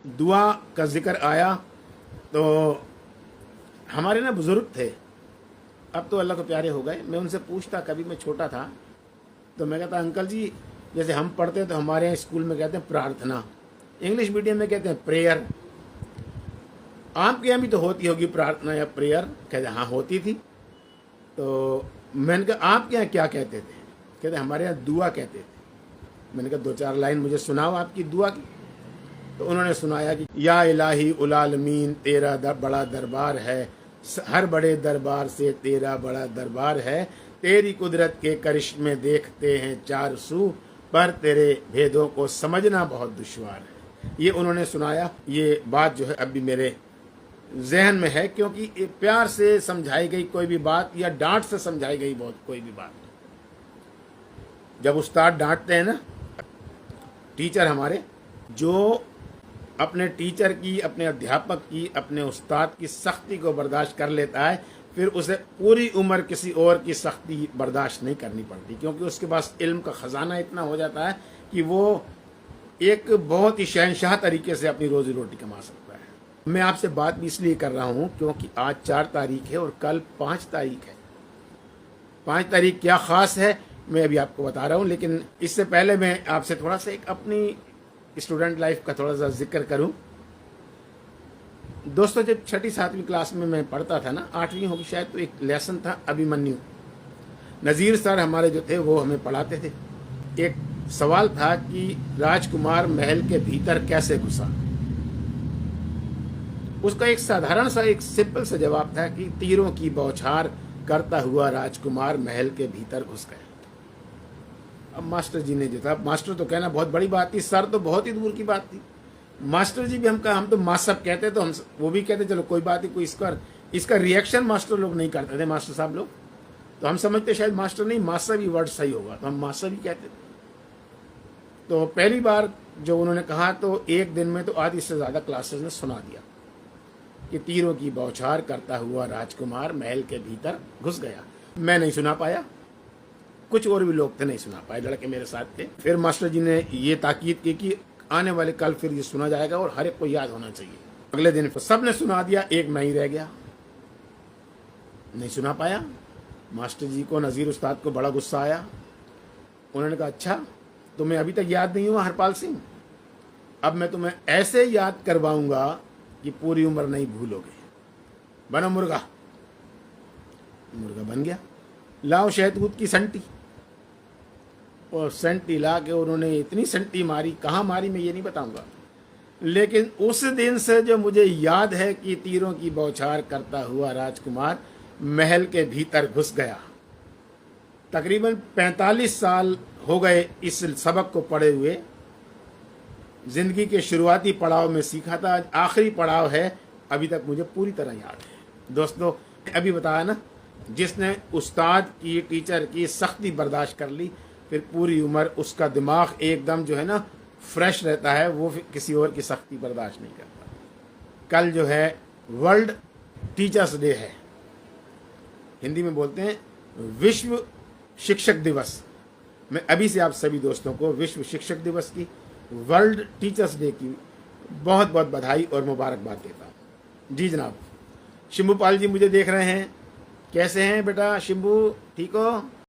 दुआ का जिक्र आया तो हमारे ना बुजुर्ग थे, अब तो अल्लाह को प्यारे हो गए। मैं उनसे पूछता, कभी मैं छोटा था तो मैं कहता, अंकल जी जैसे हम पढ़ते तो हमारे यहाँ स्कूल में कहते हैं प्रार्थना, इंग्लिश मीडियम में कहते हैं प्रेयर, आपके यहाँ भी तो होती होगी प्रार्थना या प्रेयर? कहते हाँ होती थी। तो मैंने कहा आपके यहाँ क्या कहते थे? कहते हमारे यहाँ दुआ कहते थे। मैंने कहा दो चार लाइन मुझे सुनाओ आपकी दुआ की। तो उन्होंने सुनाया कि या इलाही उल आलमीन तेरा बड़ा दरबार है, हर बड़े दरबार से तेरा बड़ा दरबार है, तेरी कुदरत के करिश्मे देखते हैं चार सू, पर तेरे भेदों को समझना बहुत दुश्वार है। ये उन्होंने सुनाया। ये बात जो है अभी मेरे जहन में है, क्योंकि प्यार से समझाई गई कोई भी बात या डांट से समझाई गई बहुत कोई भी बात, जब उस्ताद डांटते हैं ना, टीचर हमारे, जो अपने टीचर की, अपने अध्यापक की, अपने उस्ताद की सख्ती को बर्दाश्त कर लेता है, फिर उसे पूरी उम्र किसी और की सख्ती बर्दाश्त नहीं करनी पड़ती, क्योंकि उसके पास इल्म का ख़जाना इतना हो जाता है कि वो एक बहुत ही शहनशाह तरीके से अपनी रोज़ी रोटी कमा सकता है। मैं आपसे बात भी इसलिए कर रहा हूँ क्योंकि आज 4 तारीख है और कल 5 तारीख है। 5 तारीख क्या ख़ास है मैं अभी आपको बता रहा हूँ, लेकिन इससे पहले मैं आपसे थोड़ा सा एक अपनी स्टूडेंट लाइफ का थोड़ा सा जिक्र करूं। दोस्तों, जब 6ठी 7वीं क्लास में मैं पढ़ता था ना, 8वीं होगी शायद, तो एक लेसन था अभिमन्यु। नज़ीर सर हमारे जो थे वो हमें पढ़ाते थे। एक सवाल था कि राजकुमार महल के भीतर कैसे घुसा। उसका एक साधारण सा, एक सिंपल सा जवाब था कि तीरों की बौछार करता हुआ राजकुमार महल के भीतर घुस गया। अब मास्टर जी ने जो था, मास्टर तो कहना बहुत बड़ी बात थी, सर तो बहुत ही दूर की बात थी। मास्टर जी भी हम तो मास्टर कहते, तो हम वो भी कहते चलो कोई बात नहीं, कोई इसका रिएक्शन मास्टर लोग नहीं करते थे, मास्टर साहब लोग। तो हम समझते शायद मास्टर नहीं, मास्टर भी वर्ड सही होगा, तो हम मास्टर भी कहते थे। तो पहली बार जो उन्होंने कहा तो एक दिन में तो आधी से ज़्यादा क्लासेस ने सुना दिया कि तीरों की बौछार करता हुआ राजकुमार महल के भीतर घुस गया। मैं नहीं सुना पाया, कुछ और भी लोग थे नहीं सुना पाए, लड़के मेरे साथ थे। फिर मास्टर जी ने ये ताकीद की कि आने वाले कल फिर ये सुना जाएगा और हर एक को याद होना चाहिए। अगले दिन सब ने सुना दिया, एक मैं ही रह गया, नहीं सुना पाया। मास्टर जी को, नज़ीर उस्ताद को बड़ा गुस्सा आया। उन्होंने कहा अच्छा तुम्हें अभी तक याद नहीं हुआ हरपाल सिंह, अब मैं तुम्हें ऐसे याद करवाऊंगा कि पूरी उम्र नहीं भूलोगे। बनो मुर्गा। मुर्गा बन गया। लाओ शहतूत की संटी, और संटी ला के उन्होंने इतनी संटी मारी, कहाँ मारी मैं ये नहीं बताऊंगा, लेकिन उस दिन से जो मुझे याद है कि तीरों की बौछार करता हुआ राजकुमार महल के भीतर घुस गया। तकरीबन 45 साल हो गए इस सबक को पढ़े हुए। जिंदगी के शुरुआती पड़ाव में सीखा था, आज आखिरी पड़ाव है, अभी तक मुझे पूरी तरह याद है। दोस्तों, अभी बताया ना, जिसने उस्ताद की, टीचर की सख्ती बर्दाश्त कर ली, फिर पूरी उम्र उसका दिमाग एकदम जो है ना फ्रेश रहता है, वो किसी और की सख्ती बर्दाश्त नहीं करता। कल जो है वर्ल्ड टीचर्स डे है, हिंदी में बोलते हैं विश्व शिक्षक दिवस। मैं अभी से आप सभी दोस्तों को विश्व शिक्षक दिवस की, वर्ल्ड टीचर्स डे की बहुत बहुत बधाई और मुबारकबाद देता हूँ। जी जनाब। शिंबू पाल जी मुझे देख रहे हैं, कैसे हैं बेटा शिंबू, ठीक हो?